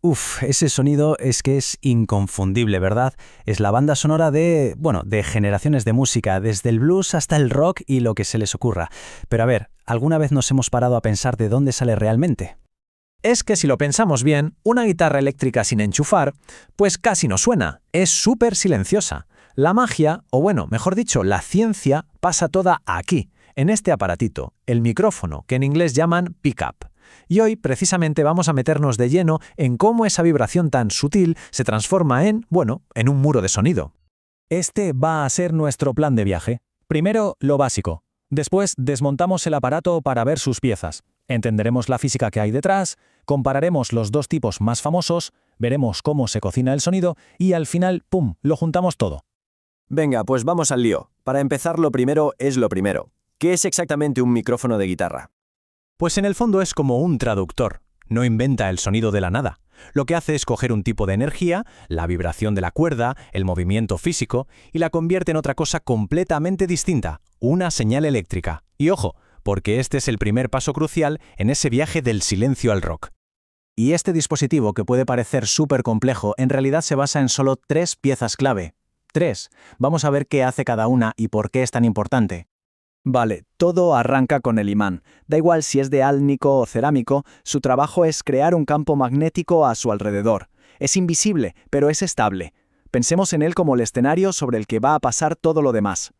Uf, ese sonido es que es inconfundible, ¿verdad? Es la banda sonora de generaciones de música, desde el blues hasta el rock y lo que se les ocurra. Pero a ver, ¿alguna vez nos hemos parado a pensar de dónde sale realmente? Es que si lo pensamos bien, una guitarra eléctrica sin enchufar, pues casi no suena, es súper silenciosa. La magia, o bueno, mejor dicho, la ciencia, pasa toda aquí, en este aparatito, el micrófono, que en inglés llaman pickup. Y hoy precisamente vamos a meternos de lleno en cómo esa vibración tan sutil se transforma en un muro de sonido. Este va a ser nuestro plan de viaje. Primero, lo básico. Después, desmontamos el aparato para ver sus piezas. Entenderemos la física que hay detrás, compararemos los dos tipos más famosos, veremos cómo se cocina el sonido y al final, ¡pum!, lo juntamos todo. Venga, pues vamos al lío. Para empezar, lo primero es lo primero. ¿Qué es exactamente un micrófono de guitarra? Pues en el fondo es como un traductor. No inventa el sonido de la nada. Lo que hace es coger un tipo de energía, la vibración de la cuerda, el movimiento físico, y la convierte en otra cosa completamente distinta, una señal eléctrica. Y ojo, porque este es el primer paso crucial en ese viaje del silencio al rock. Y este dispositivo, que puede parecer súper complejo, en realidad se basa en solo 3 piezas clave. 3. Vamos a ver qué hace cada una y por qué es tan importante. Vale, todo arranca con el imán. Da igual si es de álnico o cerámico, su trabajo es crear un campo magnético a su alrededor. Es invisible, pero es estable. Pensemos en él como el escenario sobre el que va a pasar todo lo demás.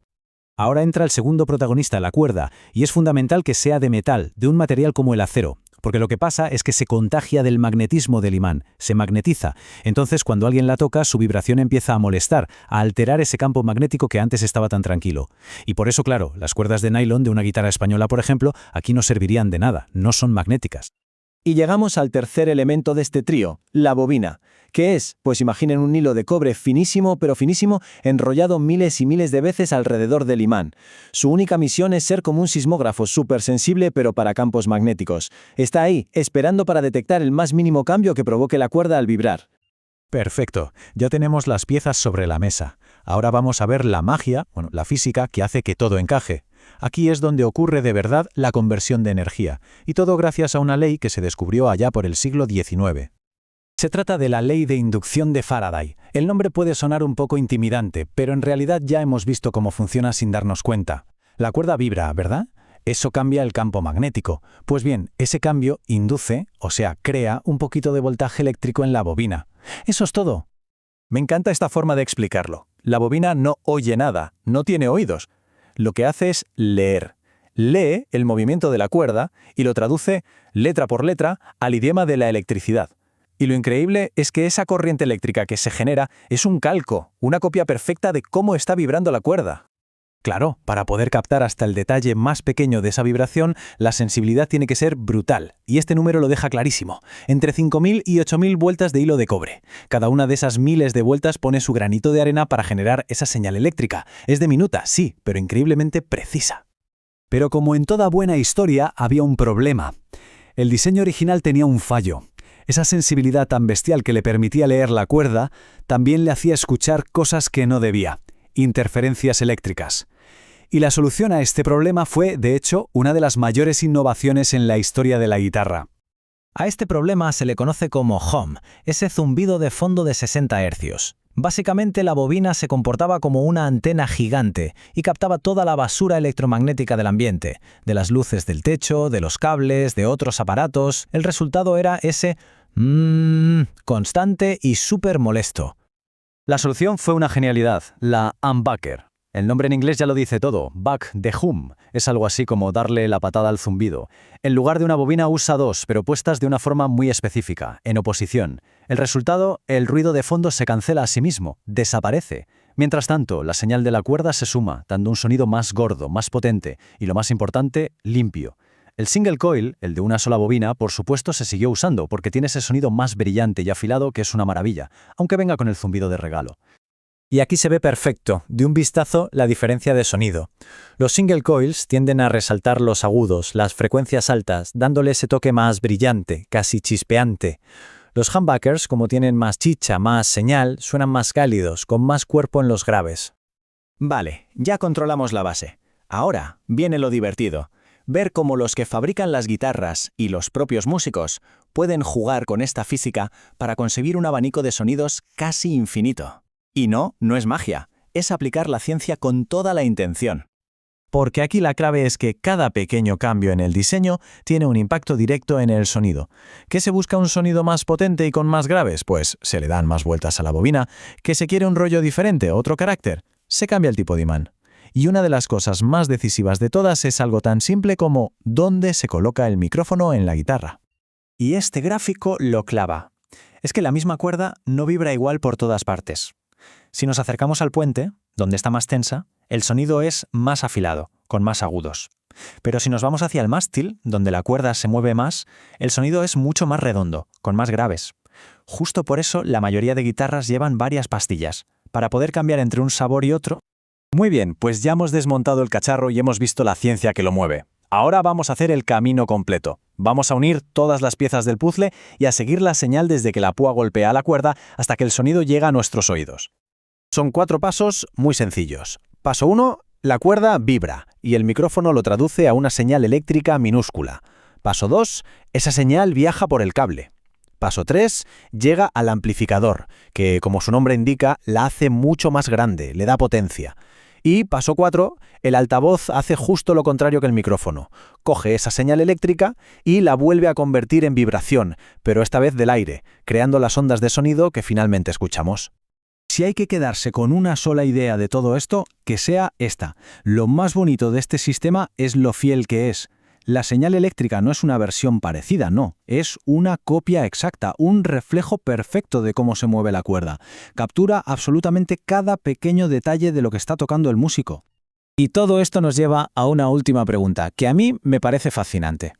Ahora entra el segundo protagonista, la cuerda, y es fundamental que sea de metal, de un material como el acero, porque lo que pasa es que se contagia del magnetismo del imán, se magnetiza. Entonces, cuando alguien la toca, su vibración empieza a molestar, a alterar ese campo magnético que antes estaba tan tranquilo. Y por eso, claro, las cuerdas de nylon de una guitarra española, por ejemplo, aquí no servirían de nada, no son magnéticas. Y llegamos al tercer elemento de este trío, la bobina. ¿Qué es? Pues imaginen un hilo de cobre finísimo, pero finísimo, enrollado miles y miles de veces alrededor del imán. Su única misión es ser como un sismógrafo súper sensible, pero para campos magnéticos. Está ahí, esperando para detectar el más mínimo cambio que provoque la cuerda al vibrar. Perfecto, ya tenemos las piezas sobre la mesa. Ahora vamos a ver la magia, la física que hace que todo encaje. Aquí es donde ocurre de verdad la conversión de energía, y todo gracias a una ley que se descubrió allá por el siglo XIX. Se trata de la ley de inducción de Faraday. El nombre puede sonar un poco intimidante, pero en realidad ya hemos visto cómo funciona sin darnos cuenta. La cuerda vibra, ¿verdad? Eso cambia el campo magnético. Pues bien, ese cambio induce, o sea, crea un poquito de voltaje eléctrico en la bobina. Eso es todo. Me encanta esta forma de explicarlo. La bobina no oye nada, no tiene oídos. Lo que hace es leer. Lee el movimiento de la cuerda y lo traduce, letra por letra, al idioma de la electricidad. Y lo increíble es que esa corriente eléctrica que se genera es un calco, una copia perfecta de cómo está vibrando la cuerda. Claro, para poder captar hasta el detalle más pequeño de esa vibración, la sensibilidad tiene que ser brutal, y este número lo deja clarísimo, entre 5.000 y 8.000 vueltas de hilo de cobre. Cada una de esas miles de vueltas pone su granito de arena para generar esa señal eléctrica. Es diminuta, sí, pero increíblemente precisa. Pero como en toda buena historia, había un problema. El diseño original tenía un fallo. Esa sensibilidad tan bestial que le permitía leer la cuerda, también le hacía escuchar cosas que no debía, interferencias eléctricas. Y la solución a este problema fue, de hecho, una de las mayores innovaciones en la historia de la guitarra. A este problema se le conoce como hum, ese zumbido de fondo de 60 Hz. Básicamente la bobina se comportaba como una antena gigante y captaba toda la basura electromagnética del ambiente, de las luces del techo, de los cables, de otros aparatos. El resultado era ese constante y súper molesto. La solución fue una genialidad, la humbucker. El nombre en inglés ya lo dice todo, buck de hum, es algo así como darle la patada al zumbido. En lugar de una bobina usa 2, pero puestas de una forma muy específica, en oposición. El resultado, el ruido de fondo se cancela a sí mismo, desaparece. Mientras tanto, la señal de la cuerda se suma, dando un sonido más gordo, más potente y, lo más importante, limpio. El single coil, el de una sola bobina, por supuesto se siguió usando porque tiene ese sonido más brillante y afilado que es una maravilla, aunque venga con el zumbido de regalo. Y aquí se ve perfecto, de un vistazo, la diferencia de sonido. Los single coils tienden a resaltar los agudos, las frecuencias altas, dándole ese toque más brillante, casi chispeante. Los humbuckers, como tienen más chicha, más señal, suenan más cálidos, con más cuerpo en los graves. Vale, ya controlamos la base. Ahora viene lo divertido. Ver cómo los que fabrican las guitarras y los propios músicos pueden jugar con esta física para conseguir un abanico de sonidos casi infinito. Y no es magia, es aplicar la ciencia con toda la intención. Porque aquí la clave es que cada pequeño cambio en el diseño tiene un impacto directo en el sonido. ¿Que se busca un sonido más potente y con más graves? Pues se le dan más vueltas a la bobina. ¿Que se quiere un rollo diferente, otro carácter? Se cambia el tipo de imán. Y una de las cosas más decisivas de todas es algo tan simple como dónde se coloca el micrófono en la guitarra. Y este gráfico lo clava. Es que la misma cuerda no vibra igual por todas partes. Si nos acercamos al puente, donde está más tensa, el sonido es más afilado, con más agudos. Pero si nos vamos hacia el mástil, donde la cuerda se mueve más, el sonido es mucho más redondo, con más graves. Justo por eso la mayoría de guitarras llevan varias pastillas, para poder cambiar entre un sabor y otro. Muy bien, pues ya hemos desmontado el cacharro y hemos visto la ciencia que lo mueve. Ahora vamos a hacer el camino completo. Vamos a unir todas las piezas del puzzle y a seguir la señal desde que la púa golpea la cuerda hasta que el sonido llega a nuestros oídos. Son 4 pasos muy sencillos. Paso 1, la cuerda vibra y el micrófono lo traduce a una señal eléctrica minúscula. Paso 2, esa señal viaja por el cable. Paso 3, llega al amplificador, que como su nombre indica, la hace mucho más grande, le da potencia. Y paso 4, el altavoz hace justo lo contrario que el micrófono. Coge esa señal eléctrica y la vuelve a convertir en vibración, pero esta vez del aire, creando las ondas de sonido que finalmente escuchamos. Si hay que quedarse con una sola idea de todo esto, que sea esta. Lo más bonito de este sistema es lo fiel que es. La señal eléctrica no es una versión parecida, no. Es una copia exacta, un reflejo perfecto de cómo se mueve la cuerda. Captura absolutamente cada pequeño detalle de lo que está tocando el músico. Y todo esto nos lleva a una última pregunta, que a mí me parece fascinante.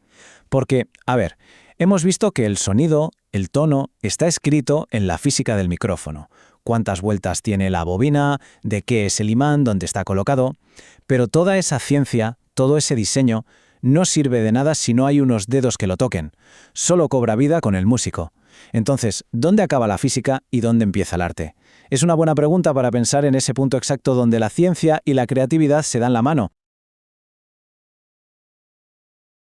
Porque, a ver, hemos visto que el sonido, el tono, está escrito en la física del micrófono. Cuántas vueltas tiene la bobina, de qué es el imán, dónde está colocado. Pero toda esa ciencia, todo ese diseño, no sirve de nada si no hay unos dedos que lo toquen. Solo cobra vida con el músico. Entonces, ¿dónde acaba la física y dónde empieza el arte? Es una buena pregunta para pensar en ese punto exacto donde la ciencia y la creatividad se dan la mano.